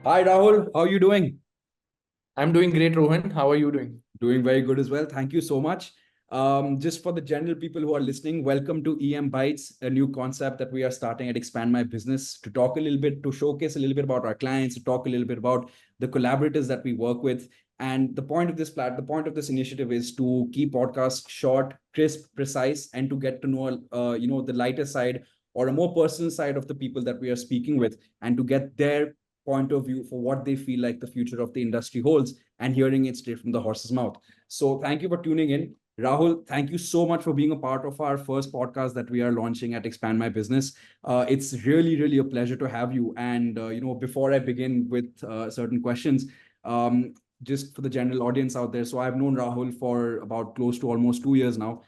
Hi Rahul, how are you doing? I'm doing great, Rohan. How are you doing? Doing very good as well. Thank you so much. Just for the general people who are listening, welcome to EMBytes, a new concept that we are starting at Expand My Business to talk a little bit, to showcase a little bit about our clients, to talk a little bit about the collaborators that we work with. And the point of this initiative is to keep podcasts short, crisp, precise, and to get to know, the lighter side or a more personal side of the people that we are speaking with, and to get their point of view for what they feel like the future of the industry holds and hearing it straight from the horse's mouth. So thank you for tuning in. Rahul, thank you so much for being a part of our first podcast that we are launching at Expand My Business. It's really, really a pleasure to have you. And, before I begin with certain questions, just for the general audience out there. So I've known Rahul for about close to almost 2 years now.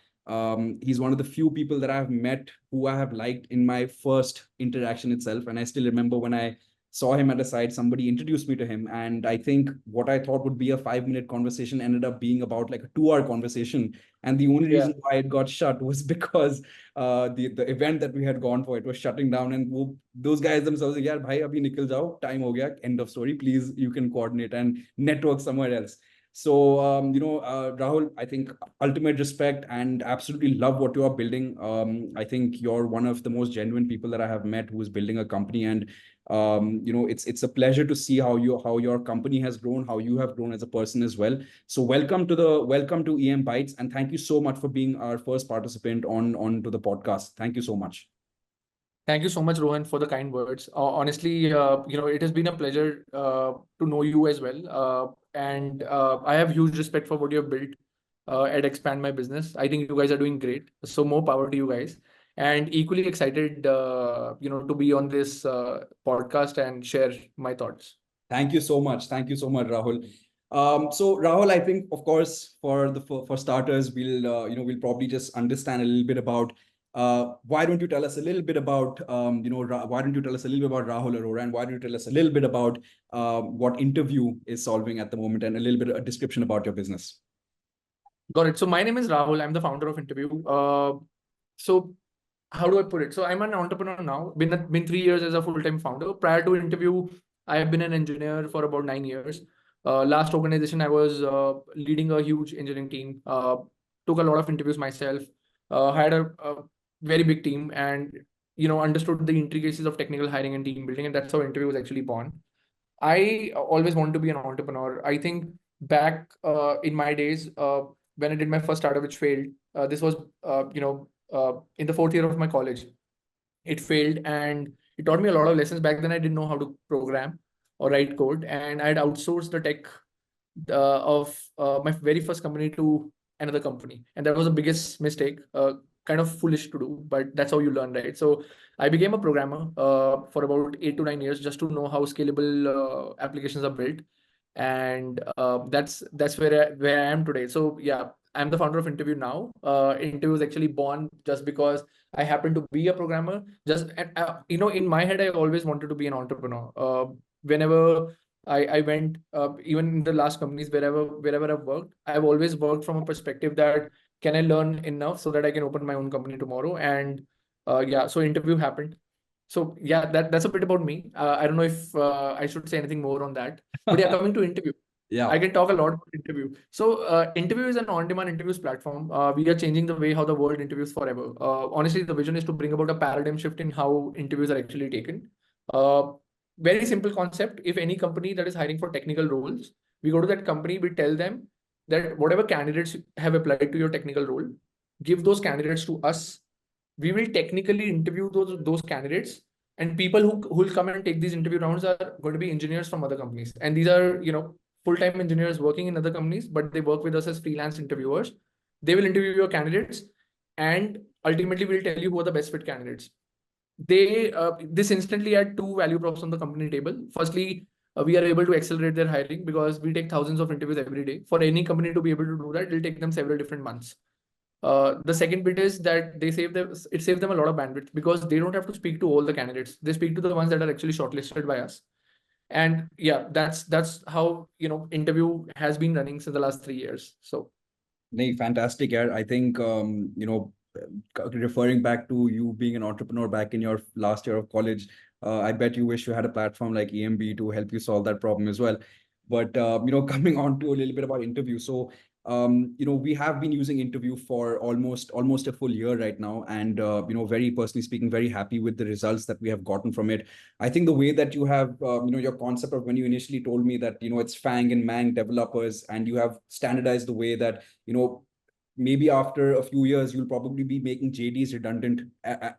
He's one of the few people that I've met who I have liked in my first interaction itself. And I still remember when I saw him at a site, somebody introduced me to him, and I think what I thought would be a 5 minute conversation ended up being about like a 2 hour conversation. And the only Yeah. reason why it got shut was because the event that we had gone for, it was shutting down, and those guys themselves like, yaar bhai abhi nikal jao, time ho gaya, end of story, please you can coordinate and network somewhere else. So Rahul, I think ultimate respect and absolutely love what you are building. I think you're one of the most genuine people that I have met who is building a company, and it's a pleasure to see how your company has grown, how you have grown as a person as well. So welcome to EMBytes, and thank you so much for being our first participant on to the podcast. Thank you so much. Thank you so much, Rohan, for the kind words. Honestly, it has been a pleasure to know you as well. And I have huge respect for what you have built at Expand My Business. I think you guys are doing great. So more power to you guys. And equally excited, to be on this podcast and share my thoughts. Thank you so much. Thank you so much, Rahul. So Rahul, I think, of course, for starters, we'll probably just understand a little bit about why don't you tell us a little bit about why don't you tell us a little bit about Rahul Arora, and why don't you tell us a little bit about what Intervue is solving at the moment, and a little bit of a description about your business. Got it. So my name is Rahul. I'm the founder of Intervue. So how do I put it? So I'm an entrepreneur now. Been 3 years as a full-time founder. Prior to Intervue, I have been an engineer for about 9 years. Last organization, I was leading a huge engineering team. Took a lot of interviews myself. Had a very big team, and understood the intricacies of technical hiring and team building, and that's how Intervue was actually born. I always wanted to be an entrepreneur. I think back in my days, when I did my first startup, which failed. This was in the fourth year of my college. It failed, and it taught me a lot of lessons. Back then I didn't know how to program or write code, and I had outsourced the tech of my very first company to another company, and that was the biggest mistake. Kind of foolish to do, but that's how you learn, right? So I became a programmer for about 8 to 9 years, just to know how scalable applications are built, and that's where I am today. So yeah, I'm the founder of Intervue now. Intervue was actually born just because I happen to be a programmer. In my head, I always wanted to be an entrepreneur. Whenever I went, even in the last companies, wherever I've worked, I've always worked from a perspective that can I learn enough so that I can open my own company tomorrow? And so Intervue happened. So yeah, that's a bit about me. I don't know if I should say anything more on that. But yeah, coming to Intervue. Yeah. I can talk a lot about Intervue. So Intervue is an on-demand interviews platform. We are changing the way how the world interviews forever. Honestly, the vision is to bring about a paradigm shift in how interviews are actually taken. Uh, Very simple concept. If any company that is hiring for technical roles, we go to that company, we tell them that whatever candidates have applied to your technical role, give those candidates to us. We will technically interview those candidates, and people who will come and take these interview rounds are going to be engineers from other companies. And these are, full-time engineers working in other companies, but they work with us as freelance interviewers. They will interview your candidates, and ultimately we'll tell you who are the best fit candidates. This instantly add two value props on the company table. Firstly, we are able to accelerate their hiring because we take thousands of interviews every day. For any company to be able to do that, it'll take them several different months. The second bit is that it saves them a lot of bandwidth because they don't have to speak to all the candidates. They speak to the ones that are actually shortlisted by us. And yeah, that's how Intervue has been running since the last 3 years. So No, fantastic, yeah. I think referring back to you being an entrepreneur back in your last year of college, I bet you wish you had a platform like EMB to help you solve that problem as well. But coming on to a little bit about Intervue. So we have been using Intervue for almost a full year right now, and very personally speaking, very happy with the results that we have gotten from it. I think the way that you have your concept of when you initially told me that it's Fang and Mang developers, and you have standardized the way that maybe after a few years you'll probably be making JDs redundant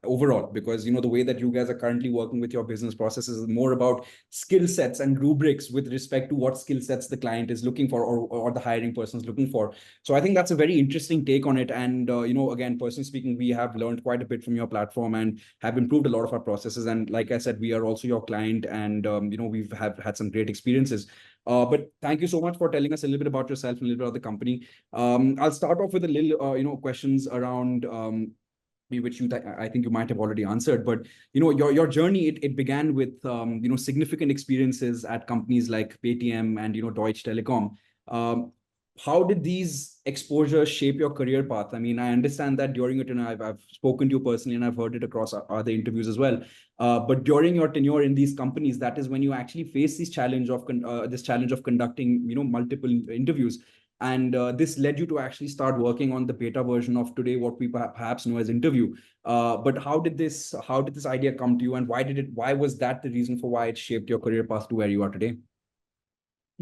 overall, because the way that you guys are currently working with your business processes is more about skill sets and rubrics with respect to what skill sets the client is looking for, or the hiring person is looking for. So I think that's a very interesting take on it. And again, personally speaking, we have learned quite a bit from your platform and have improved a lot of our processes. And like I said, we are also your client, and we've had some great experiences. But thank you so much for telling us a little bit about yourself and a little bit about the company. I'll start off with a little, questions around which I think you might have already answered. But your journey, it began with significant experiences at companies like Paytm and Deutsche Telekom. How did these exposures shape your career path? I mean, I understand that during it, and I've spoken to you personally, and I've heard it across other interviews as well. But during your tenure in these companies, that is when you actually face this challenge of conducting multiple interviews. And this led you to actually start working on the beta version of today, what we perhaps know as Intervue. But how did this idea come to you, and why was that the reason for why it shaped your career path to where you are today?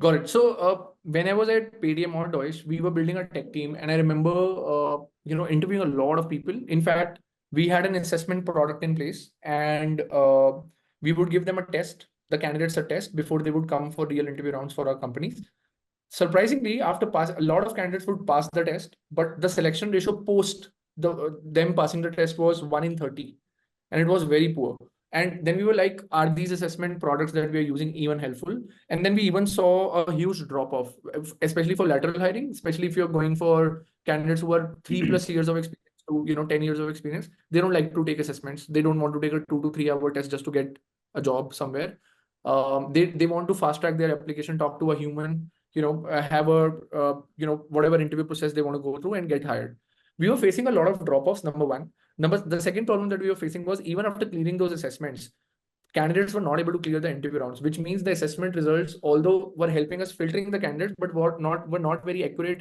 Got it. So when I was at Paytm or Deutsche, we were building a tech team, and I remember interviewing a lot of people. In fact, we had an assessment product in place, and we would give them a test, the candidates a test before they would come for real interview rounds for our companies. Surprisingly, after pass, a lot of candidates would pass the test, but the selection ratio post them passing the test was 1 in 30, and it was very poor. And then we were like, are these assessment products that we are using even helpful? And then we even saw a huge drop off, especially for lateral hiring, especially if you're going for candidates who are 3+ years of experience to 10 years of experience. They don't like to take assessments. They don't want to take a 2 to 3 hour test just to get a job somewhere. They want to fast track their application, talk to a human, have a whatever interview process they want to go through and get hired. We were facing a lot of drop-offs, number one. The second problem that we were facing was, even after clearing those assessments, candidates were not able to clear the interview rounds, which means the assessment results, although were helping us filtering the candidates, but were not very accurate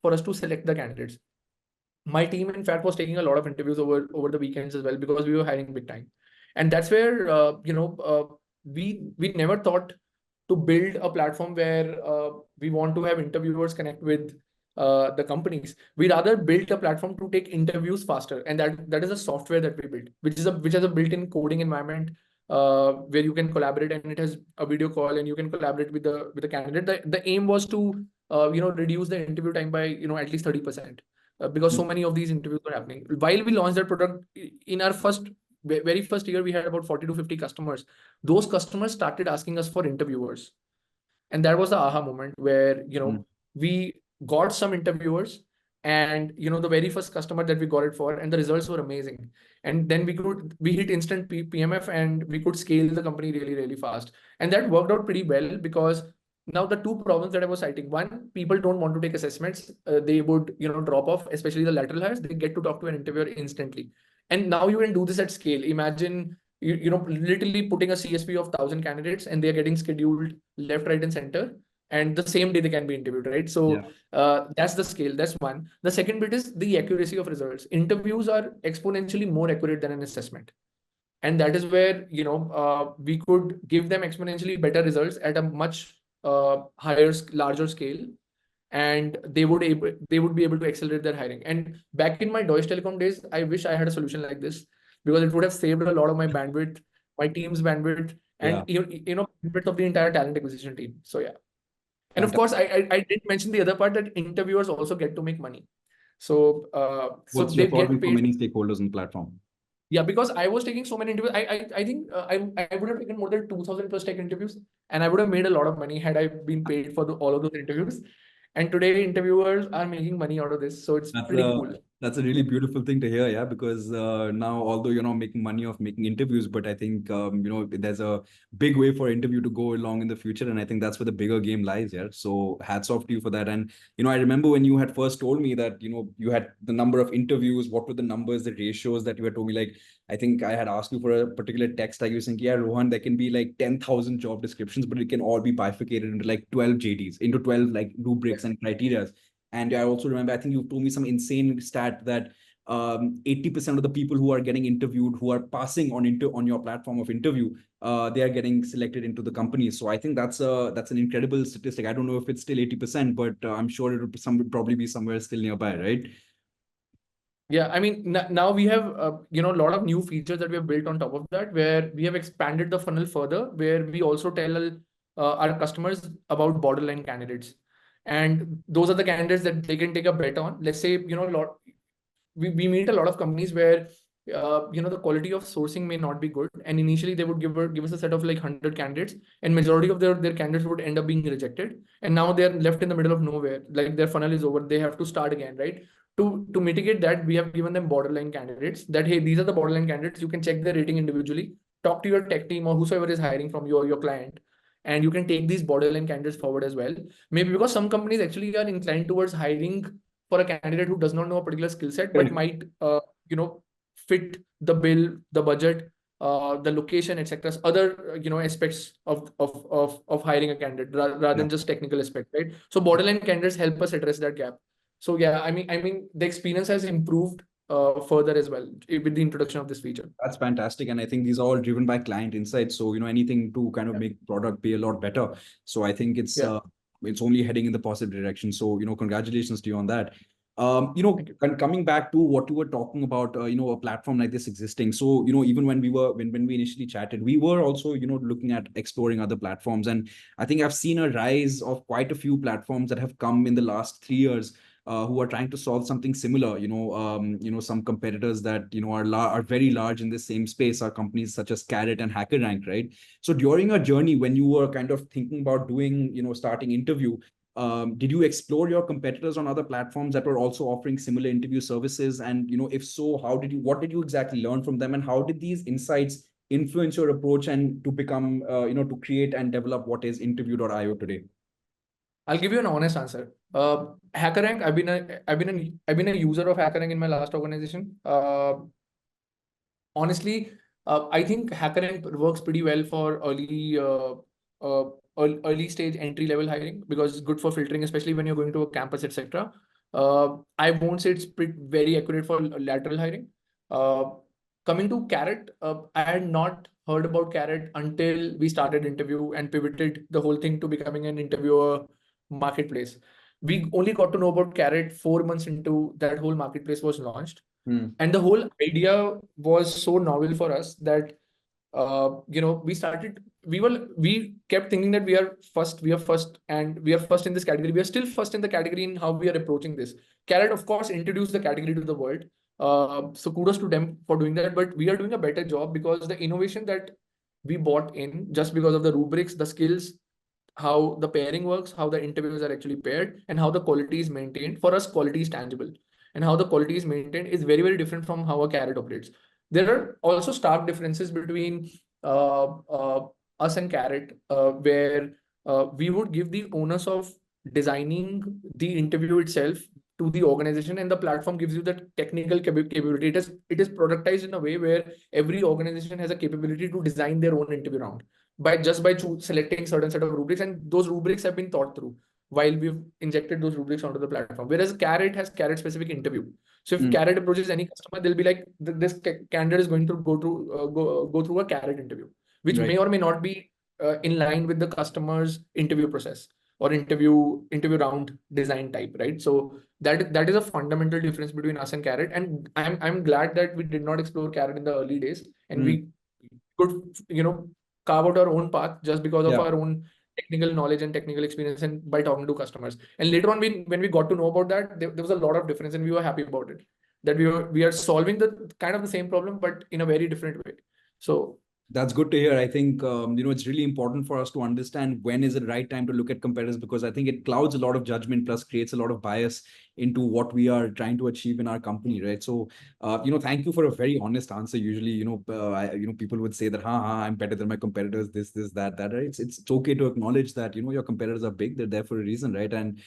for us to select the candidates. My team, in fact, was taking a lot of interviews over the weekends as well, because we were hiring big time. And that's where we never thought to build a platform where we want to have interviewers connect with the companies. We rather built a platform to take interviews faster, and that is a software that we built, which has a built-in coding environment where you can collaborate, and it has a video call, and you can collaborate with the candidate. The aim was to reduce the interview time by at least 30%, because so many of these interviews were happening. While we launched that product in our very first year, we had about 40 to 50 customers. Those customers started asking us for interviewers, and that was the aha moment where we got some interviewers, and the very first customer that we got it for, and the results were amazing. And then we hit instant PMF, and we could scale the company really, really fast. And that worked out pretty well, because now the two problems that I was citing: one, people don't want to take assessments. They would drop off, especially the lateral hires. They get to talk to an interviewer instantly. And now you can do this at scale. Imagine literally putting a CSP of 1,000 candidates, and they're getting scheduled left, right, and center, and the same day they can be interviewed, right? So that's the scale. That's one. The second bit is the accuracy of results. Interviews are exponentially more accurate than an assessment, and that is where we could give them exponentially better results at a much larger scale, and they would be able to accelerate their hiring. And back in my Deutsche Telekom days, I wish I had a solution like this, because it would have saved a lot of my bandwidth, my team's bandwidth, and bandwidth of the entire talent acquisition team. So yeah. And of course, I did mention the other part, that interviewers also get to make money. So what's they your get paid for many stakeholders in the platform? Yeah, because I was taking so many interviews. I think I would have taken more than 2,000 plus tech interviews, and I would have made a lot of money had I been paid for all of those interviews. And today interviewers are making money out of this, so it's pretty cool. That's a really beautiful thing to hear, yeah, because now, although you're not making money off making interviews, but I think, there's a big way for interview to go along in the future. And I think that's where the bigger game lies, yeah. So hats off to you for that. And, I remember when you had first told me that, you had the number of interviews, what were the numbers, the ratios that you had told me, like, I think I had asked you for a particular text, like you were saying, yeah, Rohan, there can be like 10,000 job descriptions, but it can all be bifurcated into like 12 JDs, into 12 like rubrics and criteria. And I also remember, I think you told me some insane stat that 80% of the people who are getting interviewed, who are passing on your platform of interview, they are getting selected into the company. So I think that's an incredible statistic. I don't know if it's still 80%, but I'm sure it would probably be somewhere still nearby, right? Yeah, I mean, now we have, a lot of new features that we have built on top of that, where we have expanded the funnel further, where we also tell our customers about borderline candidates. And those are the candidates that they can take a bet on. Let's say, we meet a lot of companies where, the quality of sourcing may not be good. And initially they would give us a set of like 100 candidates, and majority of their candidates would end up being rejected. And now they're left in the middle of nowhere. Like their funnel is over. They have to start again, right? To mitigate that, we have given them borderline candidates that, hey, these are the borderline candidates. You can check their rating individually, talk to your tech team or whosoever is hiring from your client, and you can take these borderline candidates forward as well. Maybe because some companies actually are inclined towards hiring for a candidate who does not know a particular skill set, but might, fit the bill, the budget, the location, etc. Other, aspects of hiring a candidate rather than just technical aspect, right? So borderline candidates help us address that gap. So yeah, I mean, the experience has improved further as well with the introduction of this feature. That's fantastic. And I think these are all driven by client insights. So, anything to kind of make product be a lot better. So I think it's only heading in the positive direction. So, congratulations to you on that. Coming back to what you were talking about, a platform like this existing. So, even when we initially chatted, we were also, looking at exploring other platforms. And I think I've seen a rise of quite a few platforms that have come in the last 3 years, who are trying to solve something similar. Some competitors that are very large in this same space are companies such as Carrot and HackerRank, right? So during your journey, when you were kind of thinking about doing, starting Intervue, did you explore your competitors on other platforms that were also offering similar interview services? And if so, what did you exactly learn from them, and how did these insights influence your approach and to become, to create and develop what is Intervue.io today? I'll give you an honest answer. HackerRank, I've been a user of HackerRank in my last organization. Honestly, I think HackerRank works pretty well for early stage entry level hiring, because it's good for filtering, especially when you're going to a campus, etc. I won't say it's very accurate for lateral hiring. Coming to Carrot, I had not heard about Carrot until we started Intervue and pivoted the whole thing to becoming an interviewer marketplace. We only got to know about Carrot 4 months into that whole marketplace was launched. And the whole idea was so novel for us that, we kept thinking that we are first and we are first in this category. We are still first in the category in how we are approaching this. Carrot, of course, introduced the category to the world. So kudos to them for doing that, but we are doing a better job because the innovation that we bought in, just because of the rubrics, the skills, how the pairing works, how the interviews are actually paired, and how the quality is maintained. For us, quality is tangible, and how the quality is maintained is very, very different from how a Carrot operates. There are also stark differences between us and Carrot, where we would give the onus of designing the interview itself to the organization, and the platform gives you the technical capability. It is productized in a way where every organization has a capability to design their own interview round by selecting certain set of rubrics, and those rubrics have been thought through while we've injected those rubrics onto the platform. Whereas Carrot has Carrot specific interview. So if Carrot approaches any customer, they'll be like, this candidate is going to go through a Carrot interview, which may or may not be in line with the customer's interview process or interview round design type, right? So that is a fundamental difference between us and Carrot. And I'm glad that we did not explore Carrot in the early days, and we could, carve out our own path just because of our own technical knowledge and technical experience, and by talking to customers. And later on, when we got to know about that, there was a lot of difference, and we were happy about it, that we are solving the kind of the same problem, but in a very different way. So That's good to hear. I think it's really important for us to understand when is the right time to look at competitors, because I think it clouds a lot of judgment plus creates a lot of bias into what we are trying to achieve in our company, right? So, thank you for a very honest answer. Usually, people would say that, I'm better than my competitors. This, that. Right? It's okay to acknowledge that your competitors are big. They're there for a reason, right? And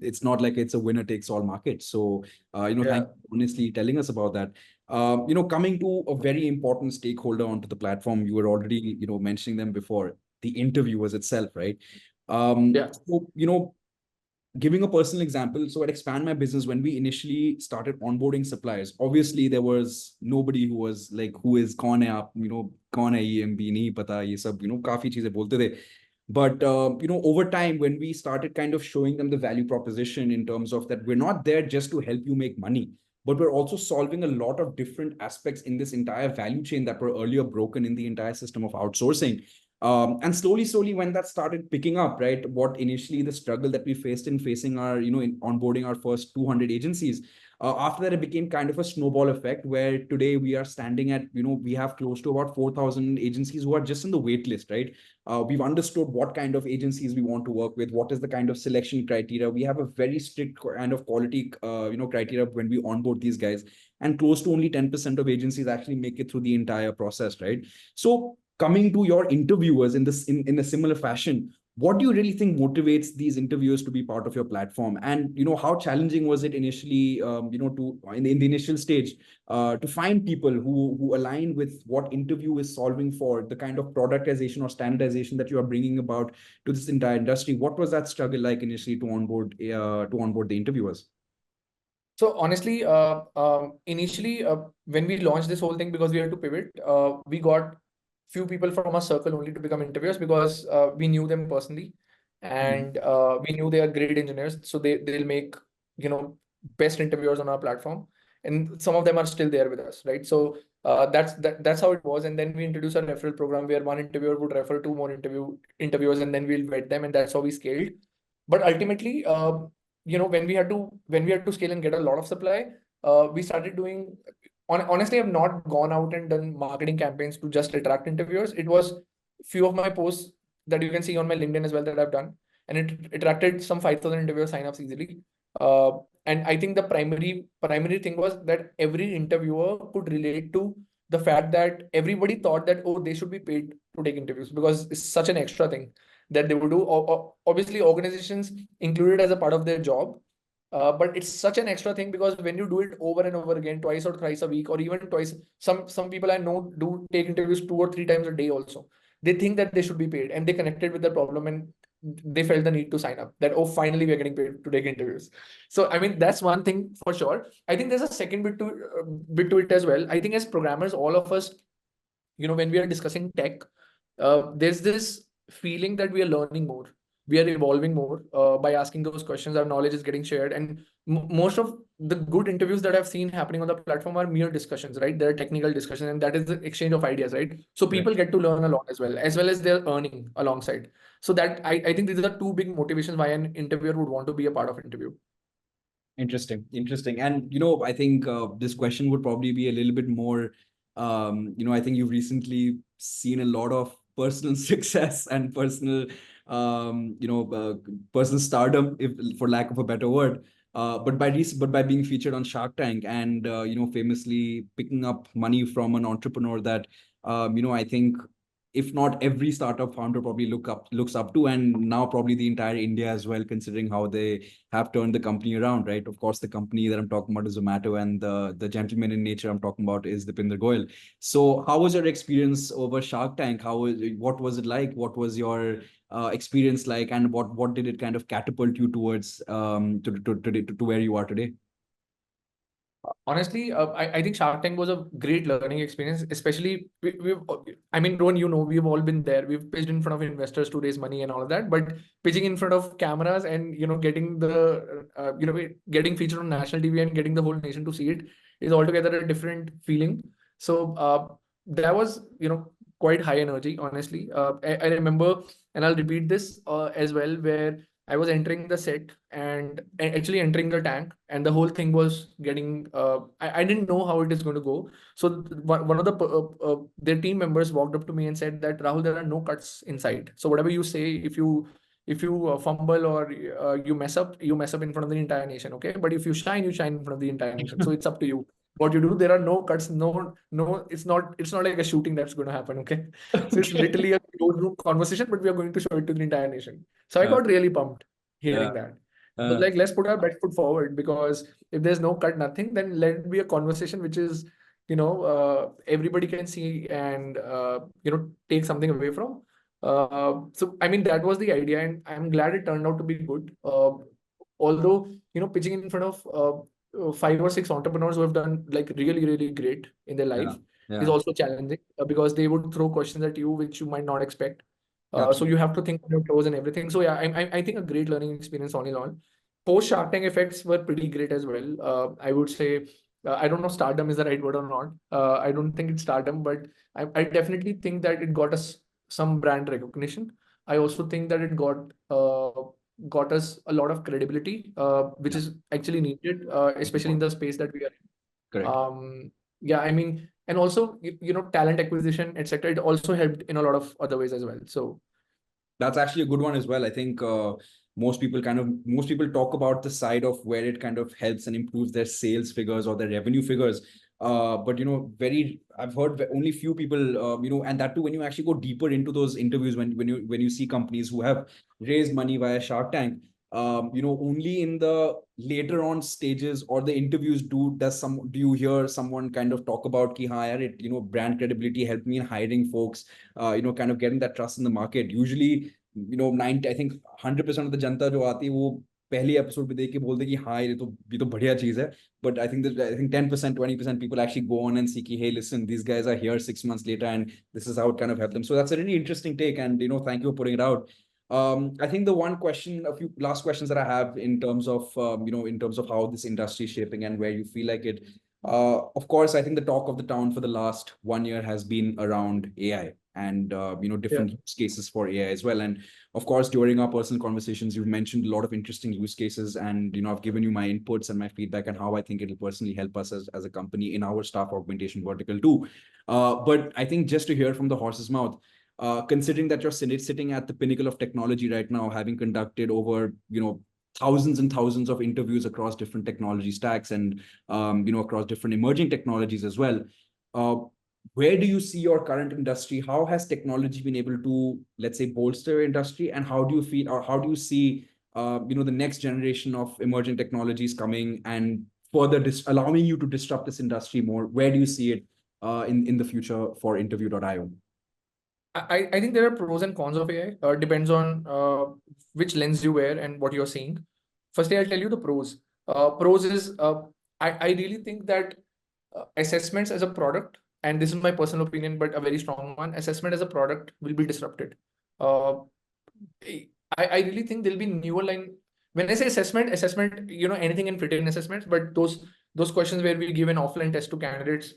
it's not like it's a winner takes all market. So, thank you for honestly telling us about that. Coming to a very important stakeholder onto the platform, you were already, mentioning them before, the interviewers itself, right? Yeah. So, giving a personal example, so at Expand My Business, when we initially started onboarding suppliers, obviously there was nobody who was like, who is kaun hai aap, kaun hai EMB, nahi pata, ye sab, काफी चीजें बोलते थे. But over time, when we started kind of showing them the value proposition in terms of that we're not there just to help you make money, but we're also solving a lot of different aspects in this entire value chain that were earlier broken in the entire system of outsourcing. And slowly, when that started picking up, right, what initially the struggle that we faced in facing our, in onboarding our first 200 agencies, after that, it became kind of a snowball effect where today we are standing at, we have close to about 4,000 agencies who are just in the wait list, right? We've understood what kind of agencies we want to work with, what is the kind of selection criteria. We have a very strict kind of quality, criteria when we onboard these guys, and close to only 10% of agencies actually make it through the entire process, right? So coming to your interviewers in this in a similar fashion, what do you really think motivates these interviewers to be part of your platform? And how challenging was it initially, to in the initial stage, to find people who align with what Intervue is solving for, the kind of productization or standardization that you are bringing about to this entire industry? What was that struggle like initially to onboard the interviewers? So honestly, initially, when we launched this whole thing, because we had to pivot, we got few people from our circle only to become interviewers, because we knew them personally, and we knew they are great engineers. So they'll make, best interviewers on our platform, and some of them are still there with us, right? So that's how it was. And then we introduced a referral program where one interviewer would refer two more interviewers, and then we'll vet them, and that's how we scaled. But ultimately, when we had to scale and get a lot of supply, we started doing. Honestly, I've not gone out and done marketing campaigns to just attract interviewers. It was few of my posts that you can see on my LinkedIn as well that I've done, and it attracted some 5,000 interviewer signups easily. And I think the primary thing was that every interviewer could relate to the fact that everybody thought that, oh, they should be paid to take interviews because it's such an extra thing that they would do. Obviously, organizations include it as a part of their job, but it's such an extra thing because when you do it over and over again, twice or thrice a week, or even twice, some people I know do take interviews 2 or 3 times a day also. They think that they should be paid, and they connected with the problem, and they felt the need to sign up that, oh, finally we're getting paid to take interviews. So I mean, that's one thing for sure. I think there's a second bit to it as well. I think as programmers, all of us, when we are discussing tech, there's this feeling that we are learning more, we are evolving more by asking those questions. Our knowledge is getting shared, and most of the good interviews that I've seen happening on the platform are mere discussions, right? They're technical discussions, and that is the exchange of ideas, right? So people get to learn a lot as well as they're earning alongside. So that I think these are the two big motivations why an interviewer would want to be a part of Intervue. Interesting. And, I think this question would probably be a little bit more, I think you've recently seen a lot of personal success and personal, personal stardom, if for lack of a better word. But by being featured on Shark Tank and, famously picking up money from an entrepreneur that, I think if not every startup founder probably looks up to, and now probably the entire India as well, considering how they have turned the company around, right? Of course, the company that I'm talking about is Zomato, and the gentleman in nature I'm talking about is Dipinder Goyal. So, how was your experience over Shark Tank? What was it like? What was your experience like, and what did it kind of catapult you towards to where you are today? Honestly, I think Shark Tank was a great learning experience, especially I mean, Rohan, we've all been there. We've pitched in front of investors to raise money and all of that, but pitching in front of cameras and, getting getting featured on national TV and getting the whole nation to see it is altogether a different feeling. So that was, quite high energy, honestly. I remember, and I'll repeat this as well, where I was entering the set and actually entering the tank, and the whole thing was getting. I didn't know how it is going to go. So one of the their team members walked up to me and said that, Rahul, there are no cuts inside. So whatever you say, if you fumble or you mess up in front of the entire nation. Okay, but if you shine in front of the entire nation. So it's up to you what you do. There are no cuts, no. It's not like a shooting that's going to happen. Okay, so it's literally a closed room conversation, but we are going to show it to the entire nation. So I got really pumped hearing that. I was like, let's put our best foot forward, because if there's no cut, nothing, then let it be a conversation which is, everybody can see and, take something away from. So, I mean, that was the idea, and I'm glad it turned out to be good. Although, pitching in front of 5 or 6 entrepreneurs who have done like really, really great in their life is also challenging, because they would throw questions at you which you might not expect. So you have to think on your toes and everything. So yeah, I think a great learning experience on and on. Post Shark Tank effects were pretty great as well. I would say, I don't know stardom is the right word or not. I don't think it's stardom, but I definitely think that it got us some brand recognition. I also think that it got us a lot of credibility, which is actually needed, especially in the space that we are in. Correct. Yeah, I mean, and also, talent acquisition, etc. It also helped in a lot of other ways as well. So That's actually a good one as well. I think most people talk about the side of where it kind of helps and improves their sales figures or their revenue figures. But I've heard only few people, and that too when you actually go deeper into those interviews, when you see companies who have raised money via Shark Tank, only in the later on stages or the interviews do you hear someone kind of talk about ki haan, yaar, brand credibility helped me in hiring folks, kind of getting that trust in the market. Usually, 90, I think 100% of the जनता जो आती है वो पहली episode पे देख के बोलते कि हाँ ये तो बढ़िया चीज है. But I think 10%, 20% people actually go on and see कि, hey, listen, these guys are here 6 months later and this is how it kind of helped them. So that's a really interesting take, and thank you for putting it out. I think a few last questions that I have in terms of how this industry is shaping and where you feel like it. Of course, I think the talk of the town for the last 1 year has been around AI and different use cases for AI as well. And of course, during our personal conversations, you've mentioned a lot of interesting use cases, and I've given you my inputs and my feedback and how I think it'll personally help us as a company in our staff augmentation vertical too. But I think just to hear from the horse's mouth, considering that you're sitting at the pinnacle of technology right now, having conducted over thousands and thousands of interviews across different technology stacks and across different emerging technologies as well. Where do you see your current industry? How has technology been able to, let's say, bolster your industry? And how do you feel, or how do you see, the next generation of emerging technologies coming and further allowing you to disrupt this industry more? Where do you see it in the future for Intervue.io? I think there are pros and cons of AI. Depends on which lens you wear and what you're seeing. Firstly, I'll tell you the pros. Pros is I really think that assessments as a product, and this is my personal opinion, but a very strong one, assessment as a product will be disrupted. I really think there'll be newer line. When I say assessment, anything in written assessments, but those questions where we give an offline test to candidates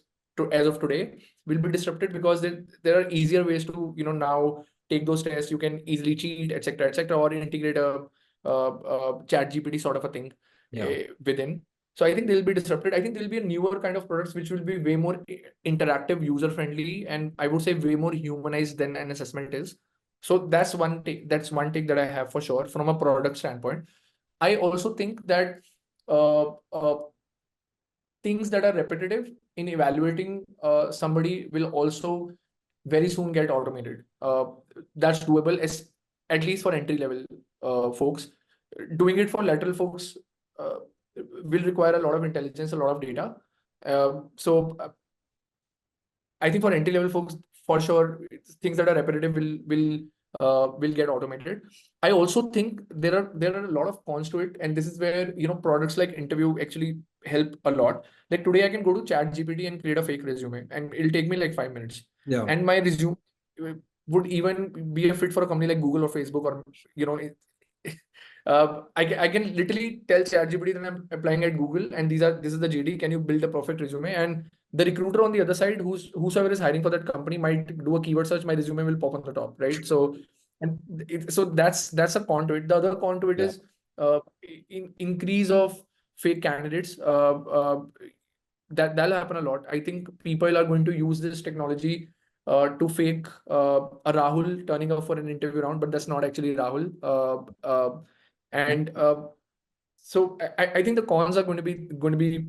as of today will be disrupted, because there are easier ways to now take those tests. You can easily cheat, etc., or integrate a chat GPT sort of a thing within. So I think they'll be disrupted. I think there'll be a newer kind of products which will be way more interactive, user friendly, and I would say way more humanized than an assessment is. So that's one take. That's one take that I have for sure from a product standpoint. I also think that things that are repetitive in evaluating somebody will also very soon get automated. That's doable, at least for entry level folks. Doing it for lateral folks will require a lot of intelligence, a lot of data. So I think for entry level folks, for sure, things that are repetitive will get automated. I also think there are a lot of cons to it, and this is where products like Intervue actually help a lot. Like today, I can go to Chat GPT and create a fake resume, and it'll take me like 5 minutes. Yeah. And my resume would even be a fit for a company like Google or Facebook, or I can literally tell ChatGPT that I'm applying at Google, and this is the JD. Can you build a perfect resume? And the recruiter on the other side, whosoever is hiring for that company, might do a keyword search. My resume will pop on the top, right? So And so that's a con to it. The other con to it Yeah. is increase of fake candidates. That'll happen a lot. I think people are going to use this technology to fake a Rahul turning up for an interview round, but that's not actually Rahul. And so I think the cons are going to be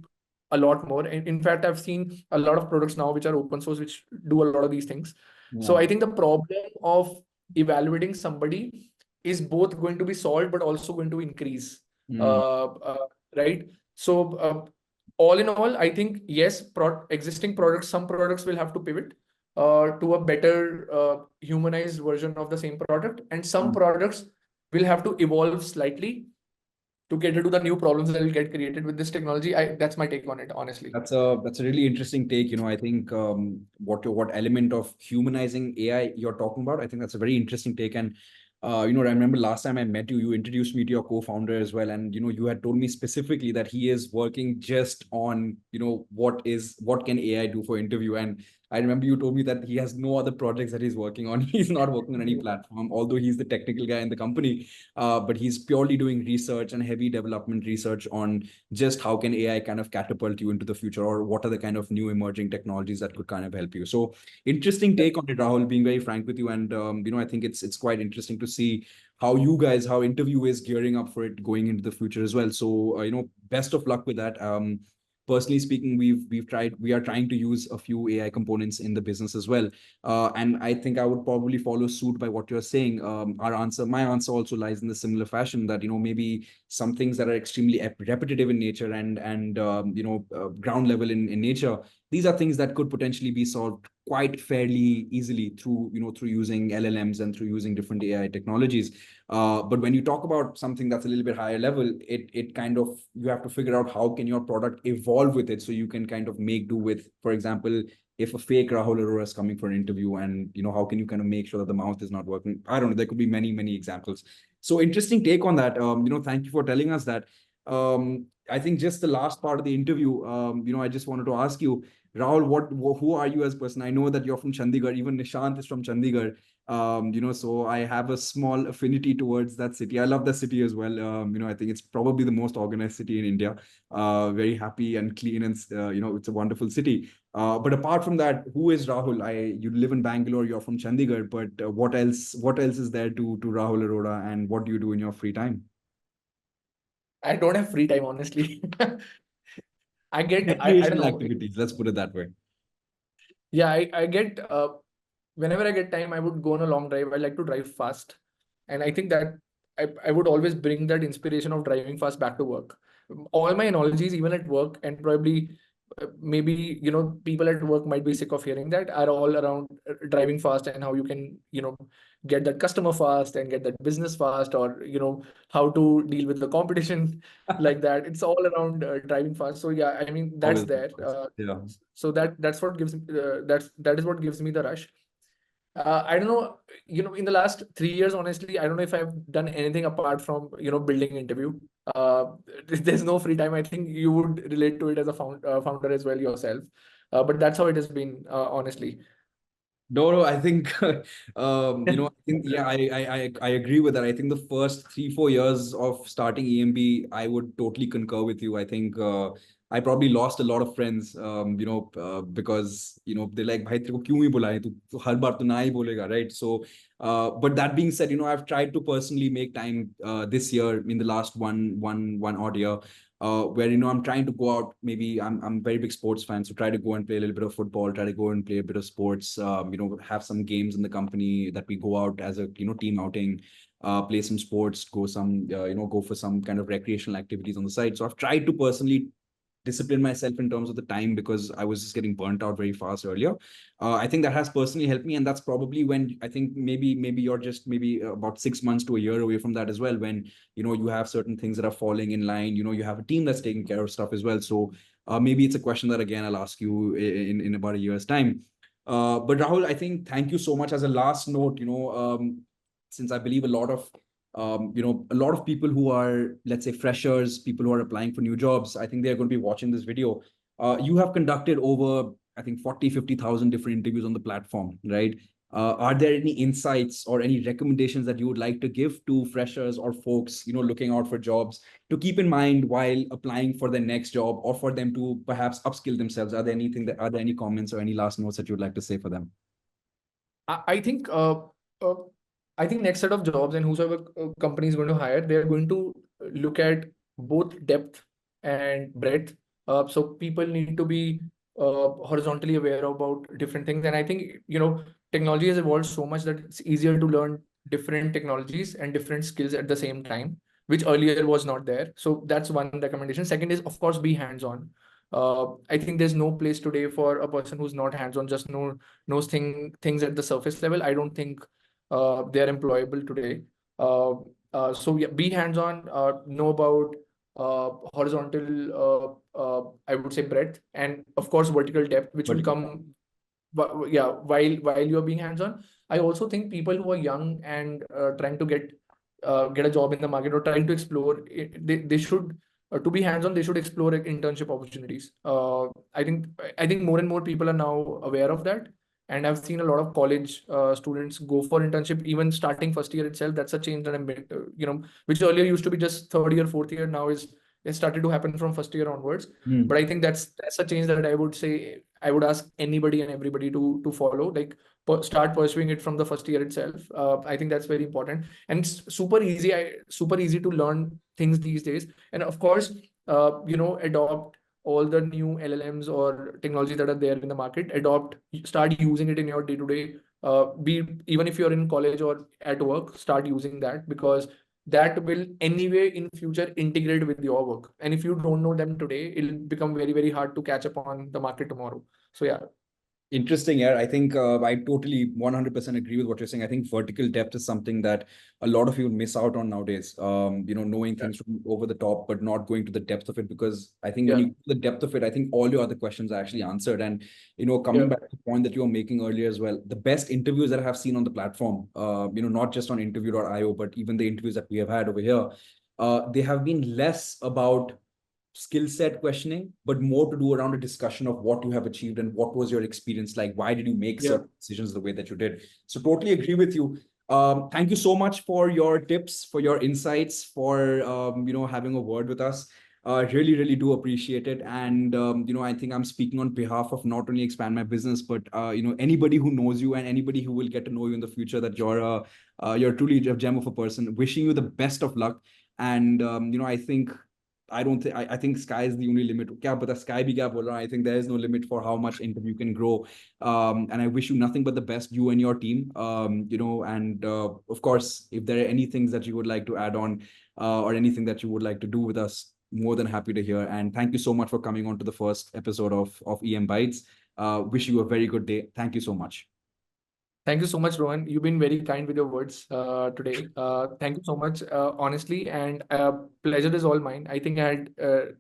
a lot more. In fact, I've seen a lot of products now which are open source, which do a lot of these things. So Yeah. I think the problem of evaluating somebody is both going to be solved, but also going to increase. Mm. Right? So all in all, I think yes, existing products, some products will have to pivot to a better humanized version of the same product, and some Mm. products will have to evolve slightly to cater to the new problems that will get created with this technology. That's my take on it, honestly. That's a really interesting take. I think what element of humanizing AI you're talking about. I think that's a very interesting take. And I remember last time I met you, you introduced me to your co-founder as well, and you had told me specifically that he is working just on what can AI do for interview. And I remember you told me that he has no other projects that he's working on. He's not working on any platform, although he's the technical guy in the company. But he's purely doing research and heavy development research on just how can AI kind of catapult you into the future, or what are the kind of new emerging technologies that could kind of help you. So interesting take on it, Rahul, being very frank with you. And I think it's quite interesting to see how Intervue is gearing up for it going into the future as well. So best of luck with that. Personally speaking, we are trying to use a few AI components in the business as well. And I think I would probably follow suit by what you're saying. My answer also lies in the similar fashion, that maybe some things that are extremely repetitive in nature and ground level in nature, these are things that could potentially be solved quite fairly easily through using LLMs and through using different AI technologies. But when you talk about something that's a little bit higher level, it kind of, you have to figure out how can your product evolve with it, so you can kind of make do with, for example, if a fake Rahul Arora is coming for an interview, and how can you kind of make sure that the mouth is not working? I don't know. There could be many examples. So interesting take on that. Thank you for telling us that. I think just the last part of the interview, I just wanted to ask you, Rahul, who are you as a person? I know that you're from Chandigarh. Even Nishant is from Chandigarh. So I have a small affinity towards that city. I love the city as well. I think it's probably the most organized city in India. Very happy and clean, and it's a wonderful city. But apart from that, who is Rahul? You live in Bangalore. You're from Chandigarh. But what else? What else is there to Rahul Arora? And what do you do in your free time? I don't have free time, honestly. I don't Recreational know. activities. Let's put it that way. Yeah, I get whenever I get time, I would go on a long drive. I like to drive fast. And I think that I would always bring that inspiration of driving fast back to work. All my analogies, even at work, and probably maybe people at work might be sick of hearing that, are all around driving fast and how you can get that customer fast and get that business fast, or how to deal with the competition like that. It's all around driving fast. So yeah, I mean that's Always. there. Yeah. So that's what gives that is what gives me the rush. I don't know, in the last 3 years, honestly, I don't know if I've done anything apart from, building Intervue. There's no free time. I think you would relate to it as a founder as well yourself. But that's how it has been, honestly. No, I think, I think, yeah, I agree with that. I think the first 3-4 years of starting EMB, I would totally concur with you. I think I probably lost a lot of friends, because, they're like, "Bhai, तेरे को क्यों ही बुलाएं? तू हर बार तो ना ही बोलेगा," right? So, but that being said, I've tried to personally make time this year, in the last one odd year, where I'm trying to go out. Maybe I'm a very big sports fan, so try to go and play a little bit of football, try to go and play a bit of sports. Have some games in the company that we go out as a team outing, play some sports, go for some kind of recreational activities on the side. So I've tried to personally discipline myself in terms of the time, because I was just getting burnt out very fast earlier. I think that has personally helped me, and that's probably when I think maybe you're just maybe about 6 months to a year away from that as well. When you have certain things that are falling in line. You have a team that's taking care of stuff as well. So maybe it's a question that again I'll ask you in about a year's time. But Rahul, I think thank you so much. As a last note, since I believe a lot of people who are, let's say, freshers, people who are applying for new jobs, I think they're going to be watching this video. You have conducted over, I think, 40, 50,000 different interviews on the platform, right? Are there any insights or any recommendations that you would like to give to freshers or folks, looking out for jobs to keep in mind while applying for their next job, or for them to perhaps upskill themselves? Are there any comments or any last notes that you would like to say for them? I think I think next set of jobs, and whosoever company is going to hire, they are going to look at both depth and breadth. So people need to be horizontally aware about different things. And I think, technology has evolved so much that it's easier to learn different technologies and different skills at the same time, which earlier was not there. So that's one recommendation. Second is, of course, be hands-on. I think there's no place today for a person who's not hands-on, just knows things at the surface level. I don't think they're employable today. So yeah, be hands-on, know about horizontal, I would say breadth, and of course vertical depth, which will come, yeah, while you're being hands-on. I also think people who are young and trying to get a job in the market, or trying to explore, they should, to be hands-on, they should explore internship opportunities. I think more and more people are now aware of that. And I've seen a lot of college students go for internship, even starting first year itself. That's a change that which earlier used to be just third year, fourth year. Now it started to happen from first year onwards. But I think that's a change that I would say I would ask anybody and everybody to follow. Like, start pursuing it from the first year itself. I think that's very important, and it's super easy to learn things these days. And of course, adopt all the new LLMs or technology that are there in the market. Start using it in your day-to-day. Even if you're in college or at work, start using that, because that will anyway in future integrate with your work. And if you don't know them today, it'll become very, very hard to catch up on the market tomorrow. So yeah. Interesting. Yeah, I think I totally 100% agree with what you're saying. I think vertical depth is something that a lot of people miss out on nowadays. Knowing things from over the top, but not going to the depth of it. Because I think when you go to the depth of it, I think all your other questions are actually answered. And coming back to the point that you were making earlier as well, the best interviews that I have seen on the platform, not just on interview.io, but even the interviews that we have had over here, they have been less about skill set questioning, but more to do around a discussion of what you have achieved and what was your experience like. Why did you make certain decisions the way that you did? So totally agree with you. Thank you so much for your tips, for your insights, for having a word with us. Really, really do appreciate it. And I think I'm speaking on behalf of not only Expand My Business, but anybody who knows you and anybody who will get to know you in the future, that you're truly a gem of a person. Wishing you the best of luck. And I think sky is the only limit. Kya pata sky bhi kya bol raha. I think there is no limit for how much Intervue can grow. And I wish you nothing but the best, you and your team. Of course, if there are any things that you would like to add on, or anything that you would like to do with us, more than happy to hear. And thank you so much for coming on to the first episode of EMBytes. Wish you a very good day. Thank you so much. Thank you so much, Rohan. You've been very kind with your words today. Thank you so much, honestly, and pleasure is all mine. I think I had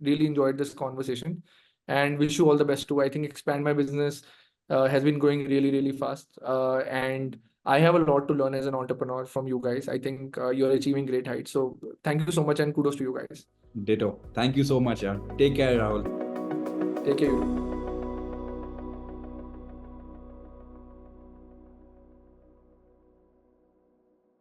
really enjoyed this conversation, and wish you all the best too. I think Expand My Business has been growing really, really fast, and I have a lot to learn as an entrepreneur from you guys. I think you're achieving great heights. So thank you so much, and kudos to you guys. Ditto. Thank you so much, yaar. Take care, Rahul. Take care.